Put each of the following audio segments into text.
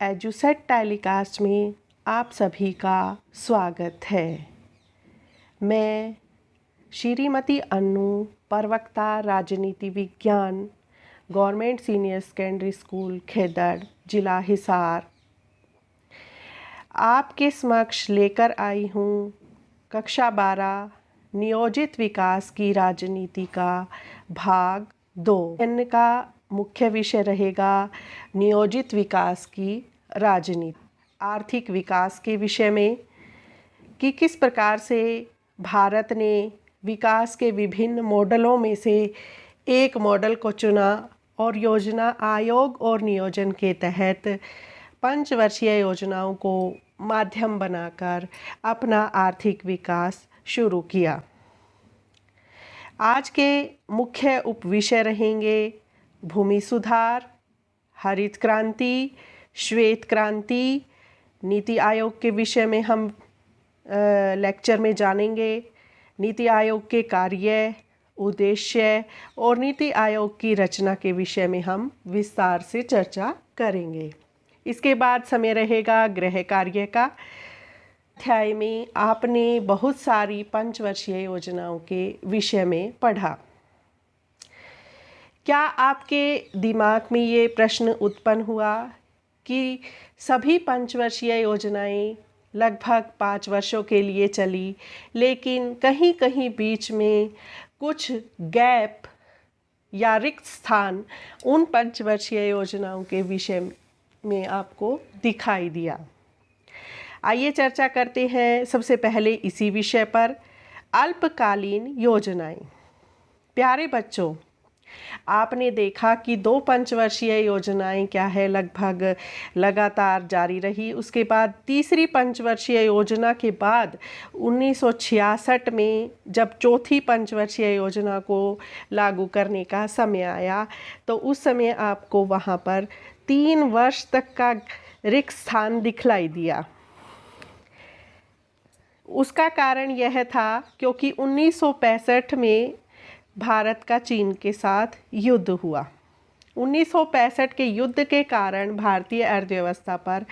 Edusat telecast में आप सभी का स्वागत है। मैं श्रीमती अन्नू, प्रवक्ता राजनीति विज्ञान, government senior secondary school Khedar, जिला हिसार, आपके समक्ष लेकर आई हूँ कक्षा 12 नियोजित विकास की राजनीति का भाग 2। इनका मुख्य विषय रहेगा नियोजित विकास की राजनीति, आर्थिक विकास के विषय में कि किस प्रकार से भारत ने विकास के विभिन्न मॉडलों में से एक मॉडल को चुना और योजना आयोग और नियोजन के तहत पंचवर्षीय योजनाओं को माध्यम बनाकर अपना आर्थिक विकास शुरू किया। आज के मुख्य उपविषय रहेंगे भूमि सुधार, हरित क्रांति, श्वेत क्रांति। नीति आयोग के विषय में हम लेक्चर में जानेंगे। नीति आयोग के कार्य, उद्देश्य और नीति आयोग की रचना के विषय में हम विस्तार से चर्चा करेंगे। इसके बाद समय रहेगा गृह कार्य का। अध्याय में आपने बहुत सारी पंचवर्षीय योजनाओं के विषय में पढ़ा। क्या आपके दिमाग में ये प्रश्न उत्पन्न हुआ कि सभी पंचवर्षीय योजनाएं लगभग 5 वर्षों के लिए चली, लेकिन कहीं कहीं बीच में कुछ गैप या रिक्त स्थान उन पंचवर्षीय योजनाओं के विषय में आपको दिखाई दिया? आइए चर्चा करते हैं सबसे पहले इसी विषय पर, अल्पकालीन योजनाएं। प्यारे बच्चों, आपने देखा कि 2 पंचवर्षीय योजनाएं क्या है लगभग लगातार जारी रही। उसके बाद तीसरी पंचवर्षीय योजना के बाद 1966 में जब चौथी पंचवर्षीय योजना को लागू करने का समय आया, तो उस समय आपको वहाँ पर 3 वर्ष तक का रिक्त स्थान दिखलाई दिया। उसका कारण यह था क्योंकि 1965 में भारत का चीन के साथ युद्ध हुआ। 1965 के युद्ध के कारण भारतीय अर्थव्यवस्था पर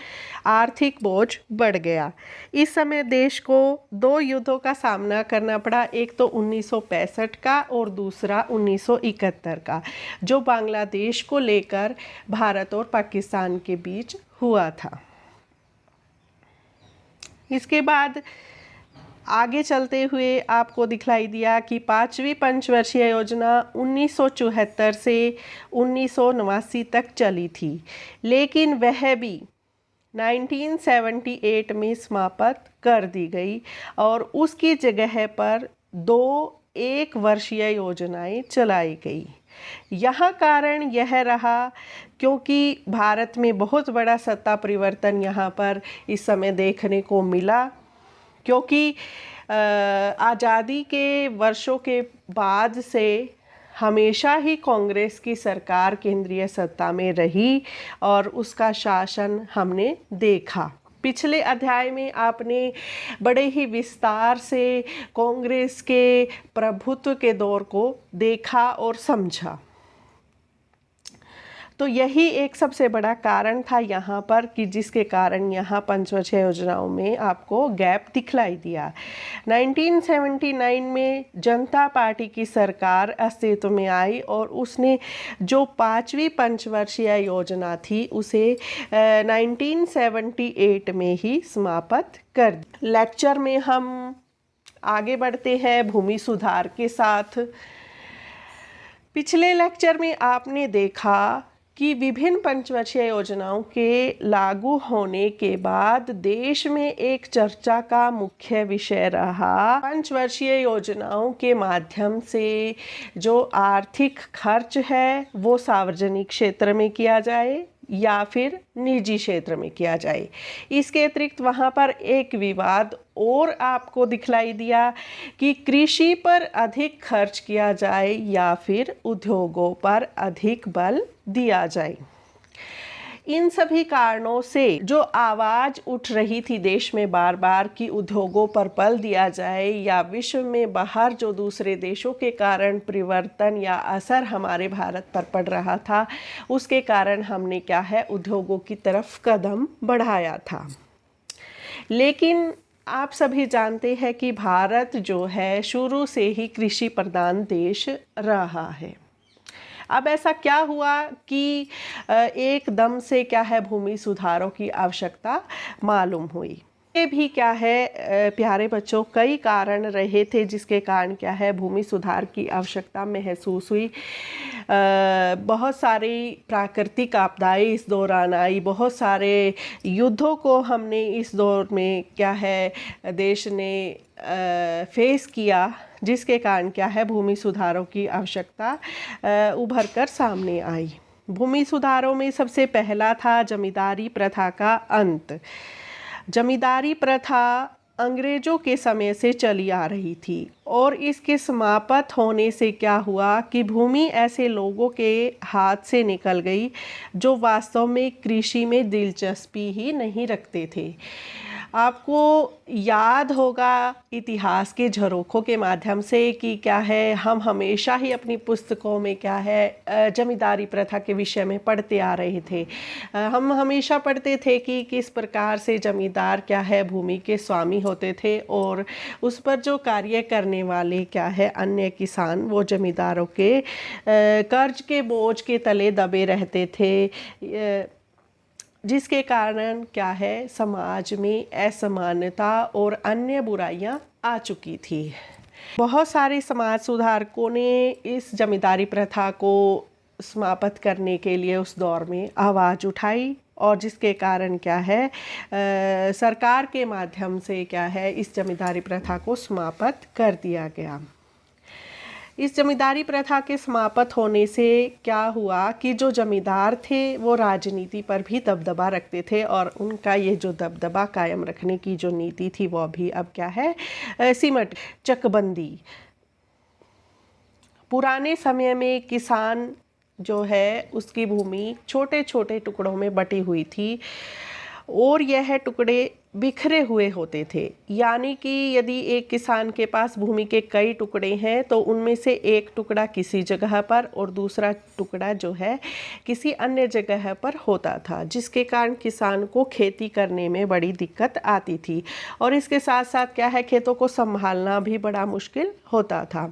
आर्थिक बोझ बढ़ गया। इस समय देश को 2 युद्धों का सामना करना पड़ा, एक तो 1965 का और दूसरा 1971 का, जो बांग्लादेश को लेकर भारत और पाकिस्तान के बीच हुआ था। इसके बाद आगे चलते हुए आपको दिखलाई दिया कि 5वीं पंचवर्षीय योजना 1974 से 1989 तक चली थी, लेकिन वह भी 1978 में समाप्त कर दी गई और उसकी जगह पर 2 1 वर्षीय योजनाएं चलाई गई। यहाँ कारण यह रहा क्योंकि भारत में बहुत बड़ा सत्ता परिवर्तन यहाँ पर इस समय देखने को मिला, क्योंकि आज़ादी के वर्षों के बाद से हमेशा ही कांग्रेस की सरकार केंद्रीय सत्ता में रही और उसका शासन हमने देखा। पिछले अध्याय में आपने बड़े ही विस्तार से कांग्रेस के प्रभुत्व के दौर को देखा और समझा। तो यही एक सबसे बड़ा कारण था यहाँ पर कि जिसके कारण यहाँ पंचवर्षीय योजनाओं में आपको गैप दिखलाई दिया। 1979 में जनता पार्टी की सरकार अस्तित्व में आई और उसने जो 5वीं पंचवर्षीय योजना थी उसे 1978 में ही समाप्त कर दी। लेक्चर में हम आगे बढ़ते हैं भूमि सुधार के साथ। पिछले लेक्चर में आपने देखा कि विभिन्न पंचवर्षीय योजनाओं के लागू होने के बाद देश में एक चर्चा का मुख्य विषय रहा पंचवर्षीय योजनाओं के माध्यम से जो आर्थिक खर्च है वो सार्वजनिक क्षेत्र में किया जाए या फिर निजी क्षेत्र में किया जाए। इसके अतिरिक्त वहाँ पर एक विवाद और आपको दिखलाई दिया कि कृषि पर अधिक खर्च किया जाए या फिर उद्योगों पर अधिक बल दिया जाए। इन सभी कारणों से जो आवाज़ उठ रही थी देश में बार बार कि उद्योगों पर बल दिया जाए, या विश्व में बाहर जो दूसरे देशों के कारण परिवर्तन या असर हमारे भारत पर पड़ रहा था, उसके कारण हमने क्या है उद्योगों की तरफ कदम बढ़ाया था। लेकिन आप सभी जानते हैं कि भारत जो है शुरू से ही कृषि प्रधान देश रहा है। अब ऐसा क्या हुआ कि एकदम से क्या है भूमि सुधारों की आवश्यकता मालूम हुई। ये भी क्या है प्यारे बच्चों, कई कारण रहे थे जिसके कारण क्या है भूमि सुधार की आवश्यकता महसूस हुई। बहुत सारी प्राकृतिक आपदाएं इस दौरान आई, बहुत सारे युद्धों को हमने इस दौर में क्या है देश ने फेस किया, जिसके कारण क्या है भूमि सुधारों की आवश्यकता उभर कर सामने आई। भूमि सुधारों में सबसे पहला था जमींदारी प्रथा का अंत। जमींदारी प्रथा अंग्रेजों के समय से चली आ रही थी और इसके समाप्त होने से क्या हुआ कि भूमि ऐसे लोगों के हाथ से निकल गई जो वास्तव में कृषि में दिलचस्पी ही नहीं रखते थे। आपको याद होगा इतिहास के झरोखों के माध्यम से कि क्या है हम हमेशा ही अपनी पुस्तकों में क्या है जमींदारी प्रथा के विषय में पढ़ते आ रहे थे। हम हमेशा पढ़ते थे कि किस प्रकार से जमींदार क्या है भूमि के स्वामी होते थे और उस पर जो कार्य करने वाले क्या है अन्य किसान वो जमींदारों के कर्ज के बोझ के तले दबे रहते थे, जिसके कारण क्या है समाज में असमानता और अन्य बुराइयां आ चुकी थी। बहुत सारे समाज सुधारकों ने इस जमींदारी प्रथा को समाप्त करने के लिए उस दौर में आवाज़ उठाई और जिसके कारण क्या है सरकार के माध्यम से क्या है इस जमींदारी प्रथा को समाप्त कर दिया गया। इस जमींदारी प्रथा के समाप्त होने से क्या हुआ कि जो जमींदार थे वो राजनीति पर भी दबदबा रखते थे और उनका ये जो दबदबा कायम रखने की जो नीति थी वो भी अब क्या है सिमट चकबंदी। पुराने समय में किसान जो है उसकी भूमि छोटे छोटे टुकड़ों में बटी हुई थी और यह टुकड़े बिखरे हुए होते थे, यानी कि यदि एक किसान के पास भूमि के कई टुकड़े हैं तो उनमें से एक टुकड़ा किसी जगह पर और दूसरा टुकड़ा जो है किसी अन्य जगह पर होता था, जिसके कारण किसान को खेती करने में बड़ी दिक्कत आती थी और इसके साथ साथ क्या है खेतों को संभालना भी बड़ा मुश्किल होता था।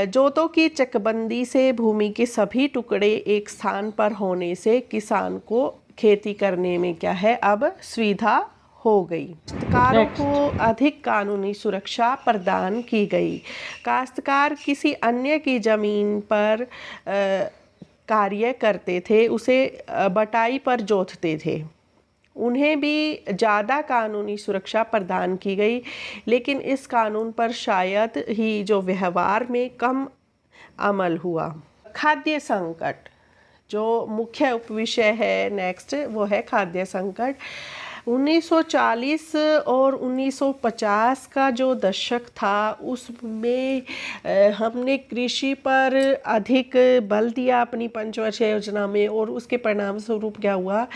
जोतों की चकबंदी से भूमि के सभी टुकड़े एक स्थान पर होने से किसान को खेती करने में क्या है अब सुविधा हो गई। काश्तकारों को अधिक कानूनी सुरक्षा प्रदान की गई। काश्तकार किसी अन्य की जमीन पर कार्य करते थे, उसे बटाई पर जोतते थे, उन्हें भी ज़्यादा कानूनी सुरक्षा प्रदान की गई, लेकिन इस कानून पर शायद ही जो व्यवहार में कम अमल हुआ। खाद्य संकट जो मुख्य उपविषय है नेक्स्ट वो है खाद्य संकट। 1940 और 1950 का जो दशक था उसमें हमने कृषि पर अधिक बल दिया अपनी पंचवर्षीय योजना में और उसके परिणाम स्वरूप क्या हुआ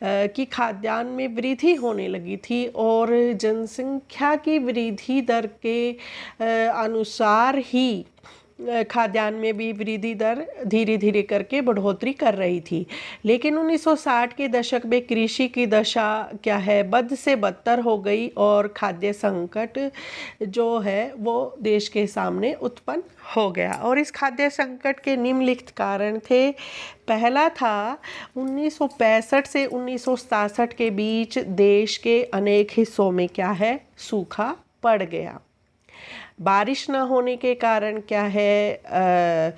कि खाद्यान्न में वृद्धि होने लगी थी और जनसंख्या की वृद्धि दर के अनुसार ही खाद्यान्न में भी वृद्धि दर धीरे धीरे करके बढ़ोतरी कर रही थी। लेकिन 1960 के दशक में कृषि की दशा क्या है बद से बदतर हो गई और खाद्य संकट जो है वो देश के सामने उत्पन्न हो गया और इस खाद्य संकट के निम्नलिखित कारण थे। पहला था 1965 से 1967 के बीच देश के अनेक हिस्सों में क्या है सूखा पड़ गया। बारिश न होने के कारण क्या है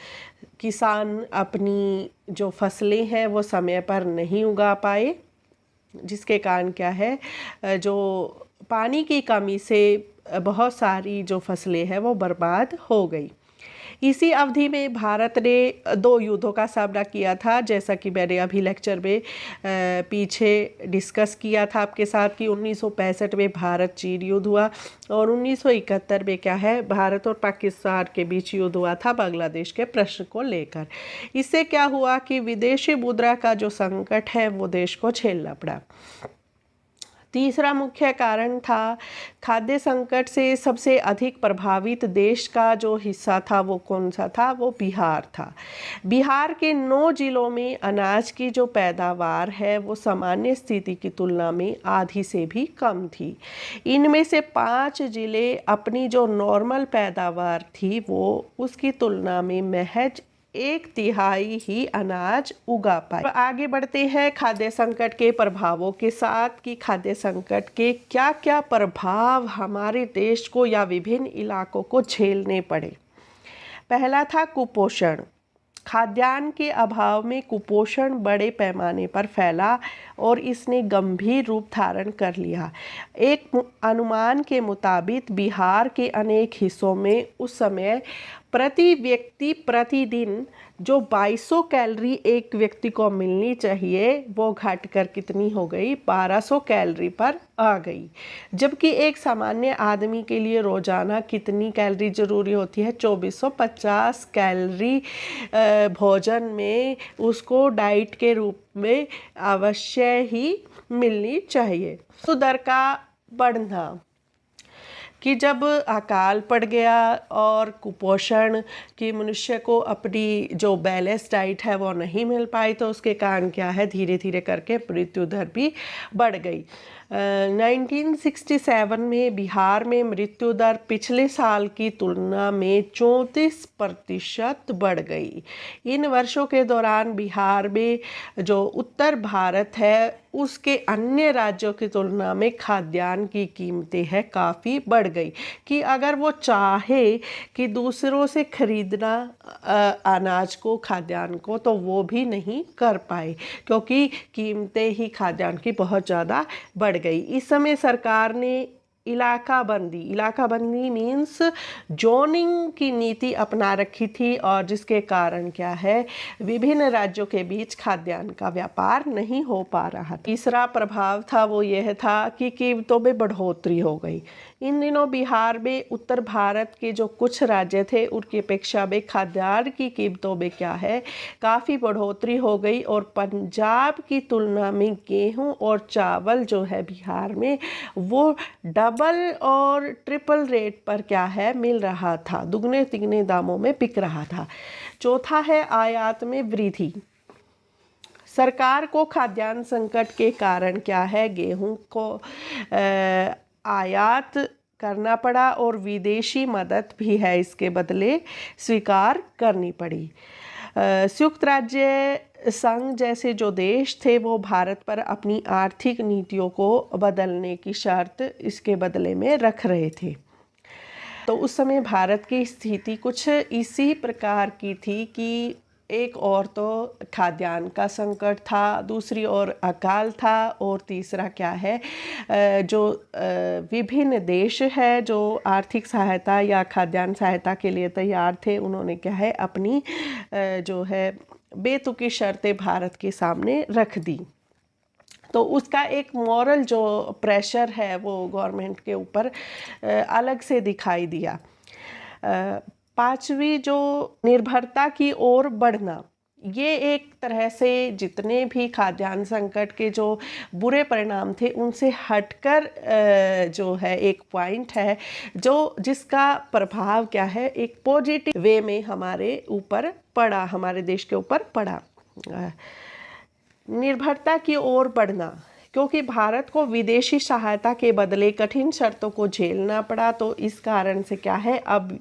किसान अपनी जो फसलें हैं वो समय पर नहीं उगा पाए, जिसके कारण क्या है जो पानी की कमी से बहुत सारी जो फसलें हैं वो बर्बाद हो गई। इसी अवधि में भारत ने 2 युद्धों का सामना किया था, जैसा कि मैंने अभी लेक्चर में पीछे डिस्कस किया था आपके साथ कि 1965 में भारत चीन युद्ध हुआ और 1971 में क्या है भारत और पाकिस्तान के बीच युद्ध हुआ था बांग्लादेश के प्रश्न को लेकर। इससे क्या हुआ कि विदेशी मुद्रा का जो संकट है वो देश को झेलना पड़ा। तीसरा मुख्य कारण था खाद्य संकट से सबसे अधिक प्रभावित देश का जो हिस्सा था वो कौन सा था, वो बिहार था। बिहार के 9 जिलों में अनाज की जो पैदावार है वो सामान्य स्थिति की तुलना में आधी से भी कम थी। इनमें से 5 जिले अपनी जो नॉर्मल पैदावार थी वो उसकी तुलना में महज 1/3 ही अनाज उगा पाए। आगे बढ़ते हैं खाद्य संकट के प्रभावों के साथ कि खाद्य संकट के क्या क्या प्रभाव हमारे देश को या विभिन्न इलाकों को झेलने पड़े। पहला था कुपोषण। खाद्यान्न के अभाव में कुपोषण बड़े पैमाने पर फैला और इसने गंभीर रूप धारण कर लिया। एक अनुमान के मुताबिक बिहार के अनेक हिस्सों में उस समय प्रति व्यक्ति प्रतिदिन जो 2200 कैलोरी एक व्यक्ति को मिलनी चाहिए वो घटकर कितनी हो गई, 1200 कैलोरी पर आ गई। जबकि एक सामान्य आदमी के लिए रोजाना कितनी कैलोरी ज़रूरी होती है, 2450 कैलोरी भोजन में उसको डाइट के रूप में अवश्य ही मिलनी चाहिए। तो दर का बढ़ना कि जब अकाल पड़ गया और कुपोषण कि मनुष्य को अपनी जो बैलेंस डाइट है वो नहीं मिल पाई तो उसके कारण क्या है धीरे धीरे करके मृत्यु दर भी बढ़ गई। 1967 में बिहार में मृत्यु दर पिछले साल की तुलना में 34% बढ़ गई। इन वर्षों के दौरान बिहार में जो उत्तर भारत है उसके अन्य राज्यों की तुलना में खाद्यान्न की कीमतें हैं काफ़ी बढ़ गई कि अगर वो चाहे कि दूसरों से खरीदना अनाज को, खाद्यान्न को, तो वो भी नहीं कर पाए क्योंकि कीमतें ही खाद्यान्न की बहुत ज़्यादा बढ़ गई। इस समय सरकार ने इलाका बंदी मीन्स जोनिंग की नीति अपना रखी थी और जिसके कारण क्या है विभिन्न राज्यों के बीच खाद्यान्न का व्यापार नहीं हो पा रहा। तीसरा प्रभाव था वो यह था कि कीमतों में बढ़ोतरी हो गई। इन दिनों बिहार में उत्तर भारत के जो कुछ राज्य थे उनकी अपेक्षा में खाद्यान्न की कीमतों में क्या है काफ़ी बढ़ोतरी हो गई और पंजाब की तुलना में गेहूं और चावल जो है बिहार में वो डबल और ट्रिपल रेट पर क्या है मिल रहा था, दुगने तिगने दामों में बिक रहा था। चौथा है आयात में वृद्धि। सरकार को खाद्यान्न संकट के कारण क्या है गेहूं को आयात करना पड़ा और विदेशी मदद भी है इसके बदले स्वीकार करनी पड़ी। संयुक्त राज्य संघ जैसे जो देश थे वो भारत पर अपनी आर्थिक नीतियों को बदलने की शर्त इसके बदले में रख रहे थे। तो उस समय भारत की स्थिति कुछ इसी प्रकार की थी कि एक और तो खाद्यान्न का संकट था, दूसरी ओर अकाल था और तीसरा क्या है जो विभिन्न देश है जो आर्थिक सहायता या खाद्यान्न सहायता के लिए तैयार थे उन्होंने क्या है अपनी जो है बेतुकी शर्तें भारत के सामने रख दी। तो उसका एक मॉरल जो प्रेशर है वो गवर्नमेंट के ऊपर अलग से दिखाई दिया। पांचवी जो निर्भरता की ओर बढ़ना, ये एक तरह से जितने भी खाद्यान्न संकट के जो बुरे परिणाम थे उनसे हटकर जो है एक पॉइंट है जो जिसका प्रभाव क्या है एक पॉजिटिव वे में हमारे ऊपर पड़ा, हमारे देश के ऊपर पड़ा। निर्भरता की ओर बढ़ना, क्योंकि भारत को विदेशी सहायता के बदले कठिन शर्तों को झेलना पड़ा तो इस कारण से क्या है अब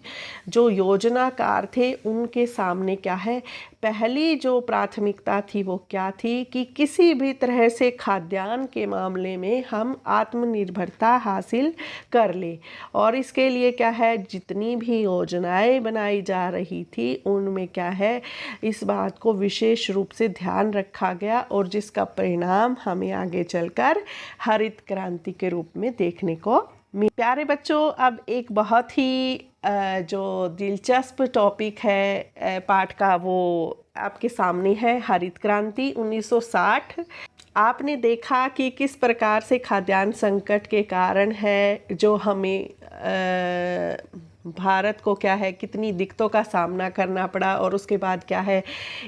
जो योजनाकार थे उनके सामने क्या है पहली जो प्राथमिकता थी वो क्या थी कि किसी भी तरह से खाद्यान्न के मामले में हम आत्मनिर्भरता हासिल कर ले और इसके लिए क्या है जितनी भी योजनाएं बनाई जा रही थी उनमें क्या है इस बात को विशेष रूप से ध्यान रखा गया और जिसका परिणाम हमें आगे चलकर हरित क्रांति के रूप में देखने को प्यारे बच्चों, अब एक बहुत ही जो दिलचस्प टॉपिक है पाठ का, वो आपके सामने है। हरित क्रांति 1960। आपने देखा कि किस प्रकार से खाद्यान्न संकट के कारण है जो हमें भारत को क्या है, कितनी दिक्कतों का सामना करना पड़ा, और उसके बाद क्या है,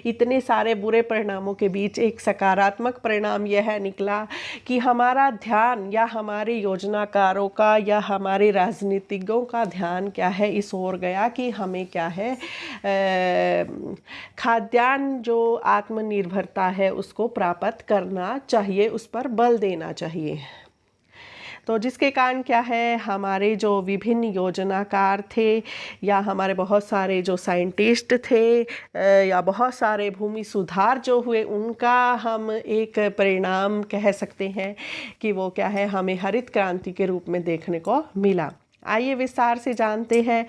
इतने सारे बुरे परिणामों के बीच एक सकारात्मक परिणाम यह निकला कि हमारा ध्यान, या हमारे योजनाकारों का या हमारे राजनीतिज्ञों का ध्यान क्या है, इस ओर गया कि हमें क्या है, खाद्यान्न जो आत्मनिर्भरता है उसको प्राप्त करना चाहिए, उस पर बल देना चाहिए। तो जिसके कारण क्या है, हमारे जो विभिन्न योजनाकार थे, या हमारे बहुत सारे जो साइंटिस्ट थे, या बहुत सारे भूमि सुधार जो हुए, उनका हम एक परिणाम कह सकते हैं कि वो क्या है, हमें हरित क्रांति के रूप में देखने को मिला। आइए विस्तार से जानते हैं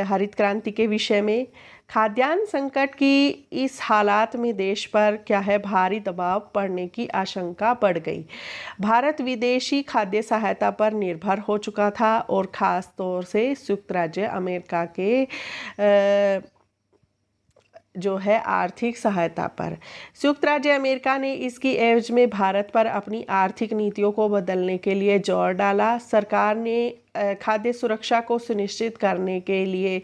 हरित क्रांति के विषय में। खाद्यान्न संकट की इस हालात में देश पर क्या है, भारी दबाव पड़ने की आशंका बढ़ गई। भारत विदेशी खाद्य सहायता पर निर्भर हो चुका था, और ख़ास तौर से संयुक्त राज्य अमेरिका के जो है आर्थिक सहायता पर। संयुक्त राज्य अमेरिका ने इसकी एवज में भारत पर अपनी आर्थिक नीतियों को बदलने के लिए जोर डाला। सरकार ने खाद्य सुरक्षा को सुनिश्चित करने के लिए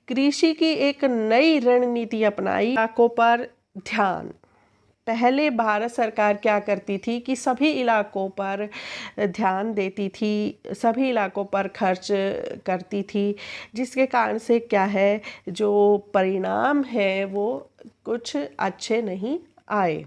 कृषि की एक नई रणनीति अपनाई। इलाकों पर ध्यान। पहले भारत सरकार क्या करती थी कि सभी इलाकों पर ध्यान देती थी, सभी इलाकों पर खर्च करती थी, जिसके कारण से क्या है, जो परिणाम है वो कुछ अच्छे नहीं आए।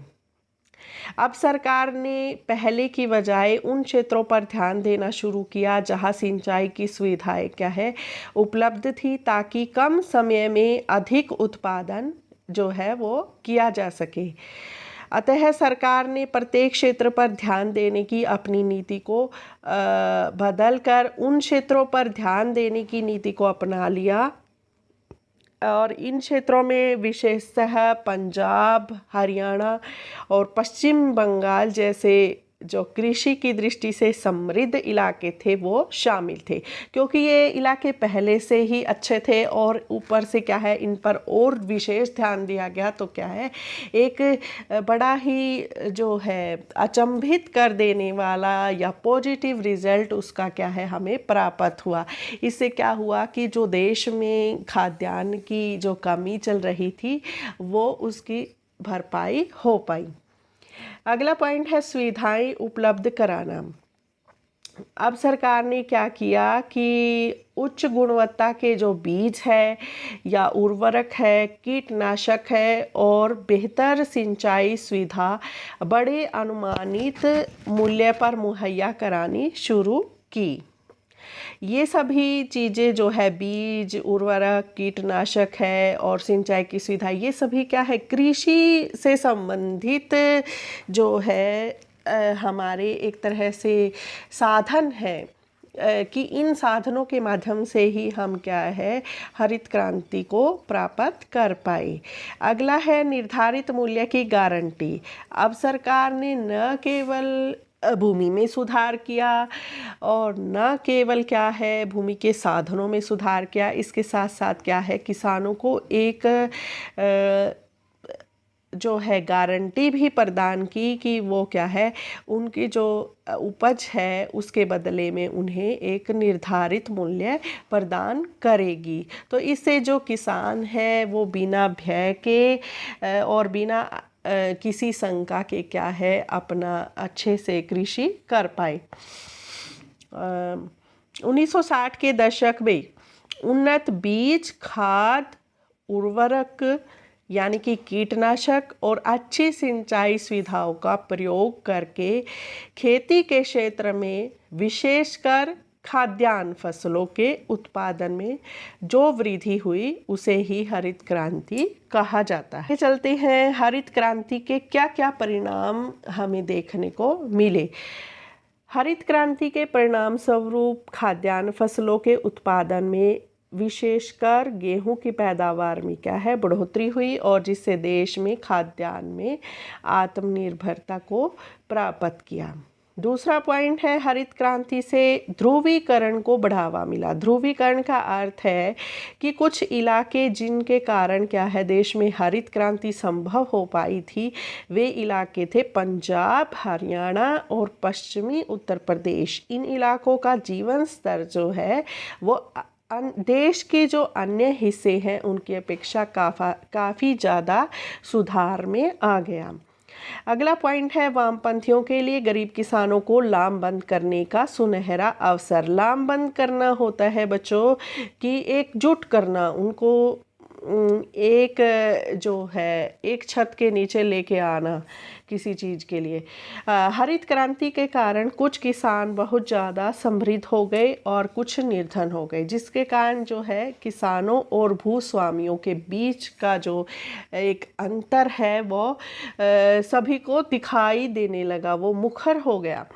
अब सरकार ने पहले की बजाय उन क्षेत्रों पर ध्यान देना शुरू किया जहां सिंचाई की सुविधाएं क्या है, उपलब्ध थी, ताकि कम समय में अधिक उत्पादन जो है वो किया जा सके। अतः सरकार ने प्रत्येक क्षेत्र पर ध्यान देने की अपनी नीति को बदलकर उन क्षेत्रों पर ध्यान देने की नीति को अपना लिया, और इन क्षेत्रों में विशेषतः पंजाब, हरियाणा और पश्चिम बंगाल जैसे जो कृषि की दृष्टि से समृद्ध इलाके थे वो शामिल थे, क्योंकि ये इलाके पहले से ही अच्छे थे, और ऊपर से क्या है, इन पर और विशेष ध्यान दिया गया। तो क्या है, एक बड़ा ही जो है अचंभित कर देने वाला या पॉजिटिव रिजल्ट उसका क्या है, हमें प्राप्त हुआ। इससे क्या हुआ कि जो देश में खाद्यान्न की जो कमी चल रही थी वो उसकी भरपाई हो पाई। अगला पॉइंट है सुविधाएं उपलब्ध कराना। अब सरकार ने क्या किया कि उच्च गुणवत्ता के जो बीज है या उर्वरक है, कीटनाशक है, और बेहतर सिंचाई सुविधा बड़े अनुमानित मूल्य पर मुहैया करानी शुरू की। ये सभी चीज़ें जो है, बीज, उर्वरक, कीटनाशक है और सिंचाई की सुविधा, ये सभी क्या है, कृषि से संबंधित जो है हमारे एक तरह से साधन है कि इन साधनों के माध्यम से ही हम क्या है, हरित क्रांति को प्राप्त कर पाए। अगला है निर्धारित मूल्य की गारंटी। अब सरकार ने न केवल भूमि में सुधार किया, और न केवल क्या है भूमि के साधनों में सुधार किया, इसके साथ साथ क्या है, किसानों को एक जो है गारंटी भी प्रदान की कि वो क्या है, उनकी जो उपज है उसके बदले में उन्हें एक निर्धारित मूल्य प्रदान करेगी। तो इससे जो किसान है वो बिना भय के और बिना किसी शंका के क्या है, अपना अच्छे से कृषि कर पाए। 1960 के दशक में उन्नत बीज, खाद, उर्वरक यानी कि कीटनाशक और अच्छी सिंचाई सुविधाओं का प्रयोग करके खेती के क्षेत्र में, विशेषकर खाद्यान्न फसलों के उत्पादन में जो वृद्धि हुई उसे ही हरित क्रांति कहा जाता है। चलते हैं हरित क्रांति के क्या क्या परिणाम हमें देखने को मिले। हरित क्रांति के परिणाम स्वरूप खाद्यान्न फसलों के उत्पादन में, विशेषकर गेहूं की पैदावार में क्या है, बढ़ोतरी हुई, और जिससे देश में खाद्यान्न में आत्मनिर्भरता को प्राप्त किया। दूसरा पॉइंट है हरित क्रांति से ध्रुवीकरण को बढ़ावा मिला। ध्रुवीकरण का अर्थ है कि कुछ इलाके जिनके कारण क्या है देश में हरित क्रांति संभव हो पाई थी, वे इलाके थे पंजाब, हरियाणा और पश्चिमी उत्तर प्रदेश। इन इलाकों का जीवन स्तर जो है वो देश के जो अन्य हिस्से हैं उनकी अपेक्षा काफ़ी ज़्यादा सुधार में आ गया। अगला पॉइंट है वामपंथियों के लिए गरीब किसानों को लामबंद करने का सुनहरा अवसर। लामबंद करना होता है बच्चों कि एकजुट करना, उनको एक जो है एक छत के नीचे लेके आना किसी चीज़ के लिए। हरित क्रांति के कारण कुछ किसान बहुत ज़्यादा समृद्ध हो गए और कुछ निर्धन हो गए, जिसके कारण जो है किसानों और भूस्वामियों के बीच का जो एक अंतर है वो सभी को दिखाई देने लगा, वो मुखर हो गया।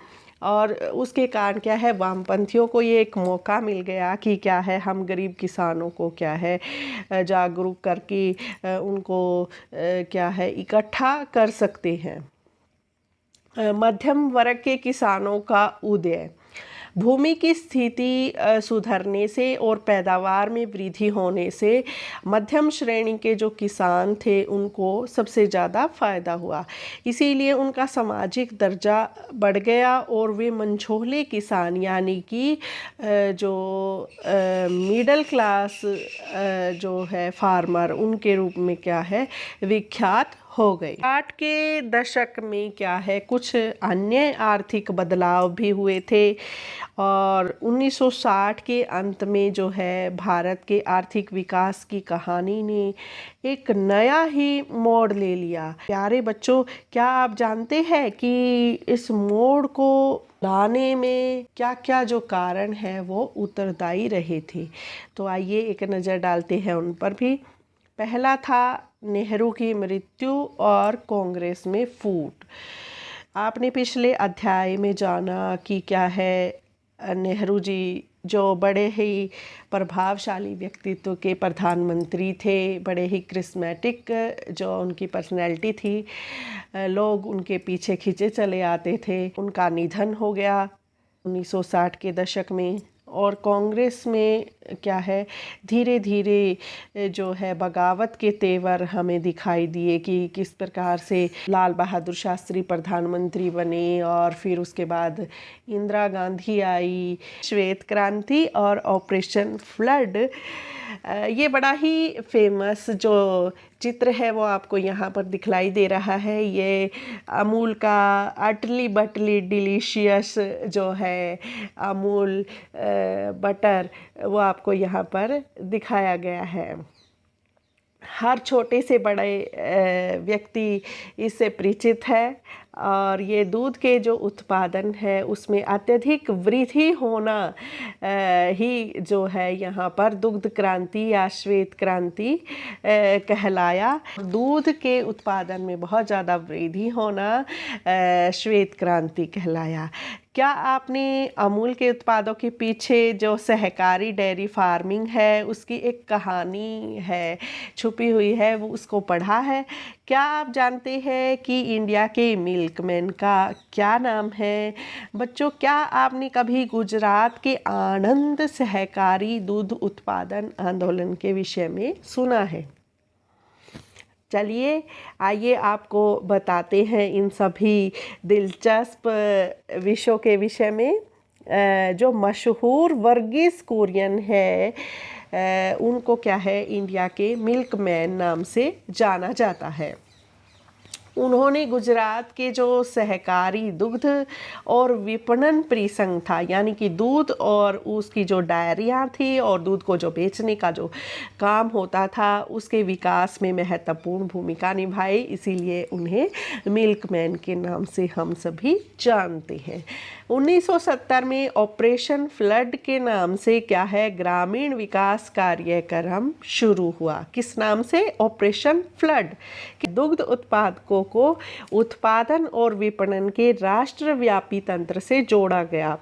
और उसके कारण क्या है वामपंथियों को ये एक मौका मिल गया कि क्या है हम गरीब किसानों को क्या है जागरूक करके उनको क्या है इकट्ठा कर सकते हैं। मध्यम वर्ग के किसानों का उदय। भूमि की स्थिति सुधरने से और पैदावार में वृद्धि होने से मध्यम श्रेणी के जो किसान थे उनको सबसे ज़्यादा फ़ायदा हुआ, इसीलिए उनका सामाजिक दर्जा बढ़ गया और वे मंझोले किसान यानी कि जो मिडिल क्लास जो है फार्मर उनके रूप में क्या है विख्यात हो गई। 60 के दशक में क्या है कुछ अन्य आर्थिक बदलाव भी हुए थे और 1960 के अंत में जो है भारत के आर्थिक विकास की कहानी ने एक नया ही मोड़ ले लिया। प्यारे बच्चों, क्या आप जानते हैं कि इस मोड़ को लाने में क्या क्या जो कारण है वो उत्तरदायी रहे थे? तो आइए एक नज़र डालते हैं उन पर भी। पहला था नेहरू की मृत्यु और कांग्रेस में फूट। आपने पिछले अध्याय में जाना कि क्या है नेहरू जी जो बड़े ही प्रभावशाली व्यक्तित्व के प्रधानमंत्री थे, बड़े ही क्रिस्मेटिक जो उनकी पर्सनैलिटी थी, लोग उनके पीछे खींचे चले आते थे। उनका निधन हो गया 1960 के दशक में और कांग्रेस में क्या है धीरे धीरे जो है बगावत के तेवर हमें दिखाई दिए कि किस प्रकार से लाल बहादुर शास्त्री प्रधानमंत्री बने और फिर उसके बाद इंदिरा गांधी आई, श्वेत क्रांति और ऑपरेशन फ्लड। ये बड़ा ही फेमस जो चित्र है वो आपको यहाँ पर दिखलाई दे रहा है। ये अमूल का अटली बटली डिलीशियस जो है अमूल बटर वो आपको यहाँ पर दिखाया गया है। हर छोटे से बड़े व्यक्ति इससे परिचित है और ये दूध के जो उत्पादन है उसमें अत्यधिक वृद्धि होना ही जो है यहाँ पर दुग्ध क्रांति या श्वेत क्रांति कहलाया। दूध के उत्पादन में बहुत ज़्यादा वृद्धि होना श्वेत क्रांति कहलाया। क्या आपने अमूल के उत्पादों के पीछे जो सहकारी डेयरी फार्मिंग है उसकी एक कहानी है छुपी हुई है, वो उसको पढ़ा है? क्या आप जानते हैं कि इंडिया के मिल्कमैन का क्या नाम है? बच्चों, क्या आपने कभी गुजरात के आनंद सहकारी दूध उत्पादन आंदोलन के विषय में सुना है? चलिए आइए आपको बताते हैं इन सभी दिलचस्प विषयों के विषय में। जो मशहूर वर्गीस कुरियन है उनको क्या है इंडिया के मिल्कमैन नाम से जाना जाता है। उन्होंने गुजरात के जो सहकारी दुग्ध और विपणन परिसंघ था यानी कि दूध और उसकी जो डायरियाँ थी और दूध को जो बेचने का जो काम होता था उसके विकास में महत्वपूर्ण भूमिका निभाई, इसीलिए उन्हें मिल्कमैन के नाम से हम सभी जानते हैं। 1970 में ऑपरेशन फ्लड के नाम से क्या है ग्रामीण विकास कार्यक्रम शुरू हुआ। किस नाम से? Operation flood. दुग्ध उत्पादकों को उत्पादन और विपणन के राष्ट्रव्यापी तंत्र से जोड़ा गया,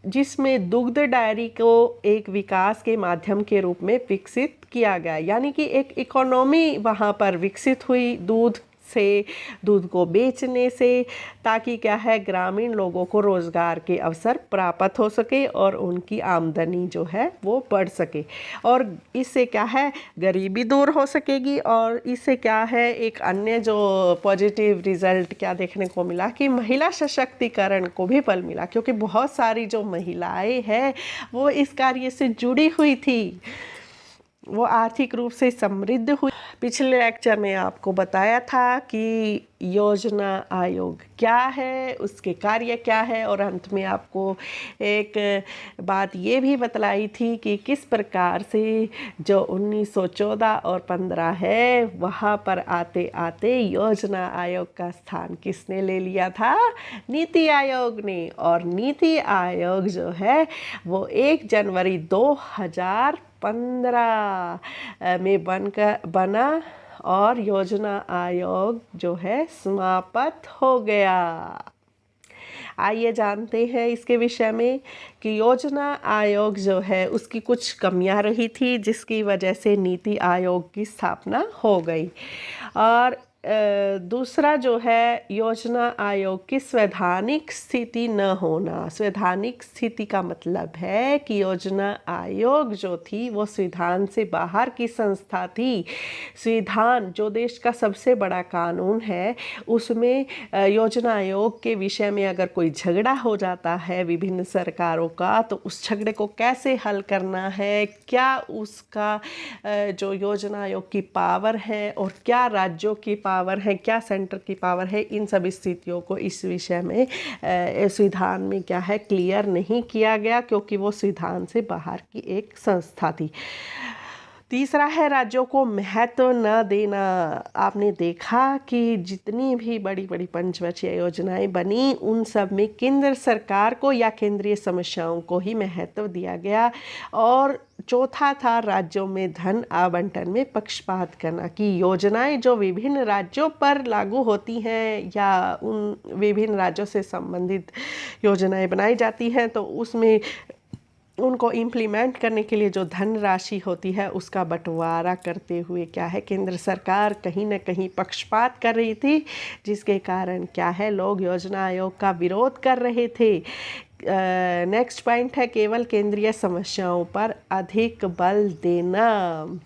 जिसमें दुग्ध डायरी को एक विकास के माध्यम के रूप में विकसित किया गया, यानी कि एक इकोनॉमी वहाँ पर विकसित हुई दूध से, दूध को बेचने से, ताकि क्या है ग्रामीण लोगों को रोज़गार के अवसर प्राप्त हो सके और उनकी आमदनी जो है वो बढ़ सके। और इससे क्या है गरीबी दूर हो सकेगी। और इससे क्या है एक अन्य जो पॉजिटिव रिजल्ट क्या देखने को मिला कि महिला सशक्तिकरण को भी बल मिला, क्योंकि बहुत सारी जो महिलाएं हैं वो इस कार्य से जुड़ी हुई थी, वो आर्थिक रूप से समृद्ध हुई। पिछले लेक्चर में आपको बताया था कि योजना आयोग क्या है, उसके कार्य क्या है, और अंत में आपको एक बात ये भी बतलाई थी कि किस प्रकार से जो 1914 और 15 है वहाँ पर आते आते योजना आयोग का स्थान किसने ले लिया था? नीति आयोग ने। और नीति आयोग जो है वो 1 जनवरी 2015 में बना और योजना आयोग जो है समाप्त हो गया। आइए जानते हैं इसके विषय में कि योजना आयोग जो है उसकी कुछ कमियां रही थी, जिसकी वजह से नीति आयोग की स्थापना हो गई। और दूसरा जो है योजना आयोग की संवैधानिक स्थिति न होना। संवैधानिक स्थिति का मतलब है कि योजना आयोग जो थी वो संविधान से बाहर की संस्था थी। संविधान जो देश का सबसे बड़ा कानून है उसमें योजना आयोग के विषय में अगर कोई झगड़ा हो जाता है विभिन्न सरकारों का, तो उस झगड़े को कैसे हल करना है, क्या उसका जो योजना आयोग की पावर है और क्या राज्यों की पावर है, क्या सेंटर की पावर है, इन सब स्थितियों को इस विषय में संविधान में क्या है क्लियर नहीं किया गया, क्योंकि वो संविधान से बाहर की एक संस्था थी। तीसरा है राज्यों को महत्व न देना। आपने देखा कि जितनी भी बड़ी बड़ी पंचवर्षीय योजनाएं बनी उन सब में केंद्र सरकार को या केंद्रीय समस्याओं को ही महत्व दिया गया। और चौथा था राज्यों में धन आवंटन में पक्षपात करना, कि योजनाएं जो विभिन्न राज्यों पर लागू होती हैं या उन विभिन्न राज्यों से संबंधित योजनाएं बनाई जाती हैं तो उसमें उनको इम्प्लीमेंट करने के लिए जो धनराशि होती है उसका बंटवारा करते हुए क्या है केंद्र सरकार कहीं ना कहीं पक्षपात कर रही थी, जिसके कारण क्या है लोग योजना आयोग का विरोध कर रहे थे। नेक्स्ट पॉइंट है केवल केंद्रीय समस्याओं पर अधिक बल देना,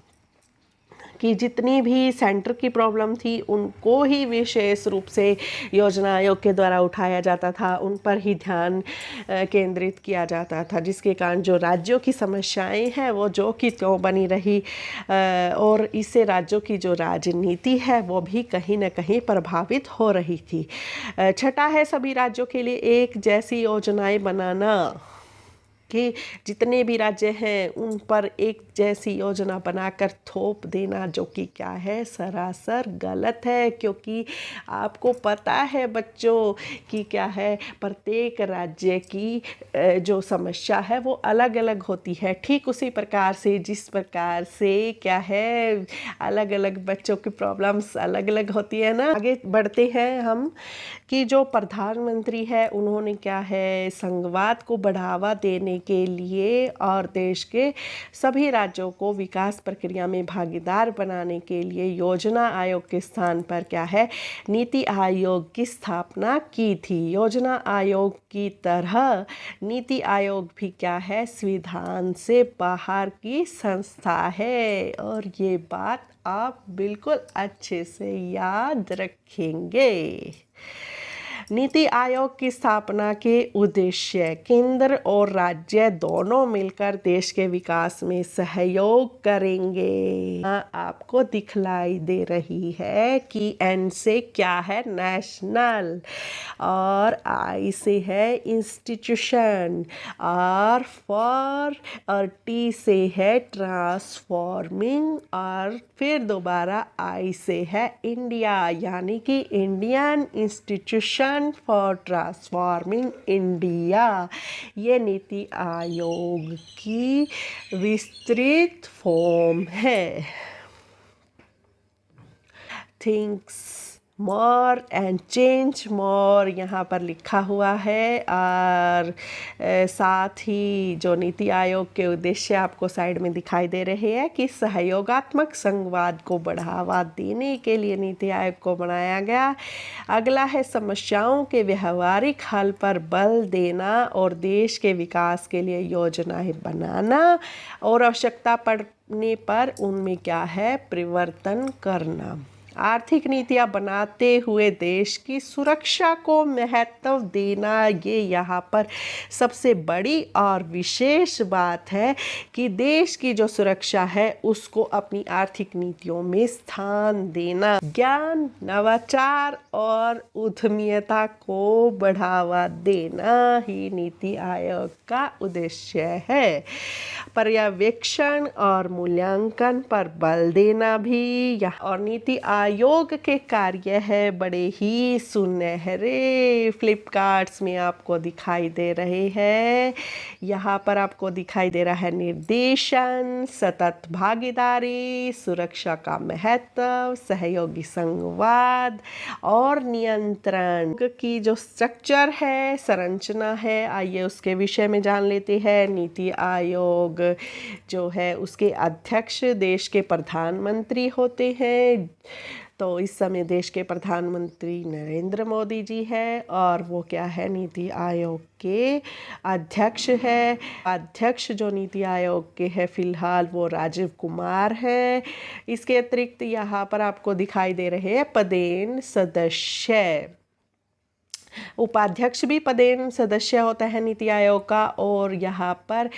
कि जितनी भी सेंटर की प्रॉब्लम थी उनको ही विशेष रूप से योजना आयोग के द्वारा उठाया जाता था, उन पर ही ध्यान केंद्रित किया जाता था, जिसके कारण जो राज्यों की समस्याएं हैं वो जो कि त्यों बनी रही। और इससे राज्यों की जो राजनीति है वो भी कहीं ना कहीं प्रभावित हो रही थी। छठा है सभी राज्यों के लिए एक जैसी योजनाएं बनाना, कि जितने भी राज्य हैं उन पर एक जैसी योजना बनाकर थोप देना, जो कि क्या है सरासर गलत है। क्योंकि आपको पता है बच्चों कि क्या है प्रत्येक राज्य की जो समस्या है वो अलग अलग होती है। ठीक उसी प्रकार से जिस प्रकार से क्या है अलग अलग बच्चों की प्रॉब्लम्स अलग अलग होती है ना। आगे बढ़ते हैं हम कि जो प्रधानमंत्री है उन्होंने क्या है संघवाद को बढ़ावा देने के लिए और देश के सभी राज्यों को विकास प्रक्रिया में भागीदार बनाने के लिए योजना आयोग के स्थान पर क्या है नीति आयोग की स्थापना की थी। योजना आयोग की तरह नीति आयोग भी क्या है संविधान से बाहर की संस्था है, और ये बात आप बिल्कुल अच्छे से याद रखेंगे। नीति आयोग की स्थापना के उद्देश्य केंद्र और राज्य दोनों मिलकर देश के विकास में सहयोग करेंगे। आपको दिखलाई दे रही है कि एन से क्या है नेशनल, और आई से है इंस्टीट्यूशन, आर फॉर और टी से है ट्रांसफॉर्मिंग, और फिर दोबारा आई से है इंडिया, यानी कि Indian institution for transforming India. ये नीति आयोग की विस्तृत फॉर्म है। थिंक्स मोर एंड चेंज मोर यहाँ पर लिखा हुआ है। और साथ ही जो नीति आयोग के उद्देश्य आपको साइड में दिखाई दे रहे हैं कि सहयोगात्मक संवाद को बढ़ावा देने के लिए नीति आयोग को बनाया गया। अगला है समस्याओं के व्यवहारिक हल पर बल देना और देश के विकास के लिए योजनाएं बनाना और आवश्यकता पड़ने पर उनमें क्या है, परिवर्तन करना। आर्थिक नीतियाँ बनाते हुए देश की सुरक्षा को महत्व देना, ये यहाँ पर सबसे बड़ी और विशेष बात है कि देश की जो सुरक्षा है उसको अपनी आर्थिक नीतियों में स्थान देना। ज्ञान, नवाचार और उद्यमिता को बढ़ावा देना ही नीति आयोग का उद्देश्य है। पर्यवेक्षण और मूल्यांकन पर बल देना भी और नीति आयोग के कार्य है बड़े ही सुनहरे फ्लिपकार्ट्स में आपको दिखाई दे रहे हैं। यहाँ पर आपको दिखाई दे रहा है निर्देशन, सतत भागीदारी, सुरक्षा का महत्व, सहयोगी संवाद और नियंत्रण की जो स्ट्रक्चर है, संरचना है, आइए उसके विषय में जान लेते हैं। नीति आयोग जो है उसके अध्यक्ष देश के प्रधानमंत्री होते हैं। तो इस समय देश के प्रधानमंत्री नरेंद्र मोदी जी है और वो क्या है, नीति आयोग के अध्यक्ष है। अध्यक्ष जो नीति आयोग के हैं फिलहाल वो राजीव कुमार है। इसके अतिरिक्त यहाँ पर आपको दिखाई दे रहे हैं पदेन सदस्य। उपाध्यक्ष भी पदेन सदस्य होता है नीति आयोग का। और यहाँ पर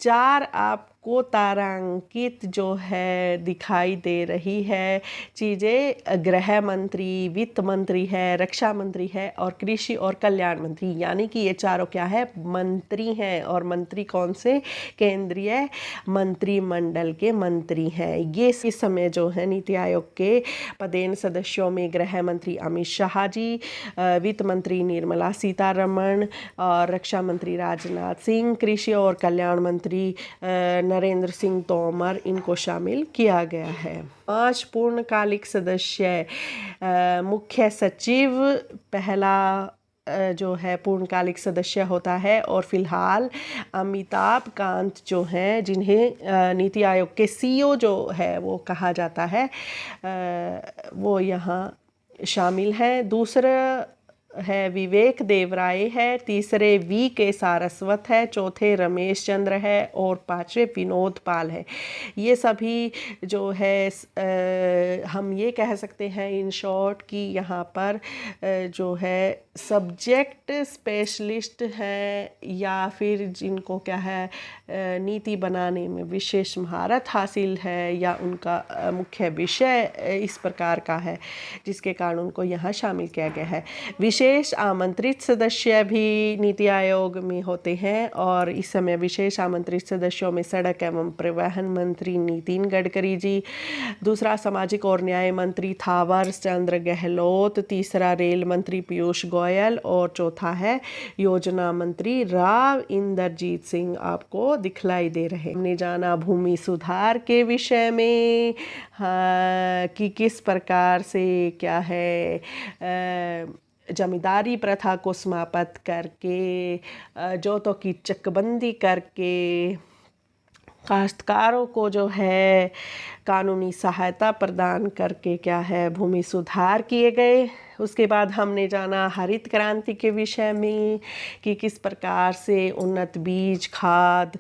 4 आपको तारांकित जो है दिखाई दे रही है चीज़ें। गृह मंत्री, वित्त मंत्री है, रक्षा मंत्री है और कृषि और कल्याण मंत्री, यानी कि ये चारों क्या है, मंत्री हैं। और मंत्री कौन से, केंद्रीय मंत्रिमंडल के मंत्री हैं। ये इस समय जो है नीति आयोग के पदेन सदस्यों में गृह मंत्री अमित शाह जी, वित्त मंत्री निर्मला सीतारमण और रक्षा मंत्री राजनाथ सिंह, कृषि और कल्याण मंत्री नरेंद्र सिंह तोमर, इनको शामिल किया गया है। 5 पूर्णकालिक सदस्य, मुख्य सचिव पहला जो है पूर्णकालिक सदस्य होता है। और फिलहाल अमिताभ कांत जो हैं, जिन्हें नीति आयोग के सीईओ जो है वो कहा जाता है, वो यहाँ शामिल हैं। दूसरा है विवेक देवराय है, तीसरे वी के सारस्वत है, चौथे रमेश चंद्र है और 5वें विनोद पाल है। ये सभी जो है हम ये कह सकते हैं इन शॉर्ट कि यहाँ पर जो है सब्जेक्ट स्पेशलिस्ट हैं या फिर जिनको क्या है नीति बनाने में विशेष महारत हासिल है या उनका मुख्य विषय इस प्रकार का है जिसके कारण उनको यहाँ शामिल किया गया है। विशेष आमंत्रित सदस्य भी नीति आयोग में होते हैं और इस समय विशेष आमंत्रित सदस्यों में सड़क एवं परिवहन मंत्री नितिन गडकरी जी, दूसरा सामाजिक और न्याय मंत्री थावर चंद गहलोत, तीसरा रेल मंत्री पीयूष गोयल और चौथा है योजना मंत्री राव इंद्रजीत सिंह आपको दिखलाई दे रहे हैं। हमने जाना भूमि सुधार के विषय में, हाँ, कि किस प्रकार से क्या है जमींदारी प्रथा को समाप्त करके जोतों की चकबंदी करके काश्तकारों को जो है कानूनी सहायता प्रदान करके क्या है भूमि सुधार किए गए। उसके बाद हमने जाना हरित क्रांति के विषय में कि किस प्रकार से उन्नत बीज, खाद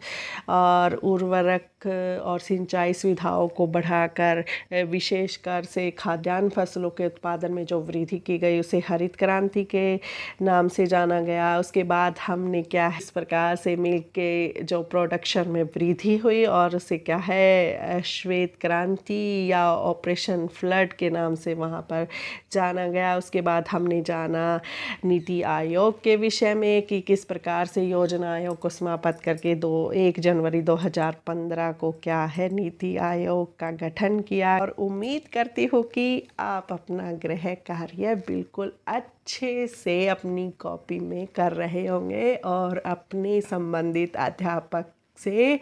और उर्वरक और सिंचाई सुविधाओं को बढ़ाकर विशेषकर से खाद्यान्न फसलों के उत्पादन में जो वृद्धि की गई उसे हरित क्रांति के नाम से जाना गया। उसके बाद हमने क्या है इस प्रकार से मिल्क के जो प्रोडक्शन में वृद्धि हुई और उसे क्या है श्वेत क्रांति या ऑपरेशन फ्लड के नाम से वहाँ पर जाना गया। उसके बाद हमने जाना नीति आयोग के विषय में कि किस प्रकार से योजना आयोग को समाप्त करके 1 जनवरी 2015 को क्या है नीति आयोग का गठन किया। और उम्मीद करती हूँ कि आप अपना गृह कार्य बिल्कुल अच्छे से अपनी कॉपी में कर रहे होंगे और अपने संबंधित अध्यापक से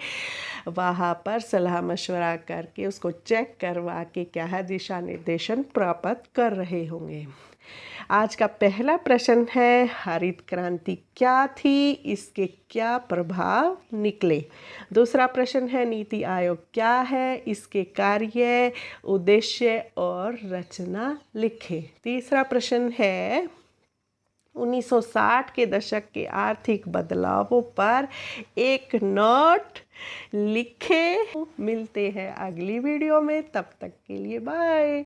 वहाँ पर सलाह मशवरा करके उसको चेक करवा के क्या है दिशा निर्देशन प्राप्त कर रहे होंगे। आज का पहला प्रश्न है, हरित क्रांति क्या थी, इसके क्या प्रभाव निकले। दूसरा प्रश्न है, नीति आयोग क्या है, इसके कार्य, उद्देश्य और रचना लिखें। तीसरा प्रश्न है, 1960 के दशक के आर्थिक बदलावों पर एक नोट लिखे। मिलते हैं अगली वीडियो में, तब तक के लिए बाय।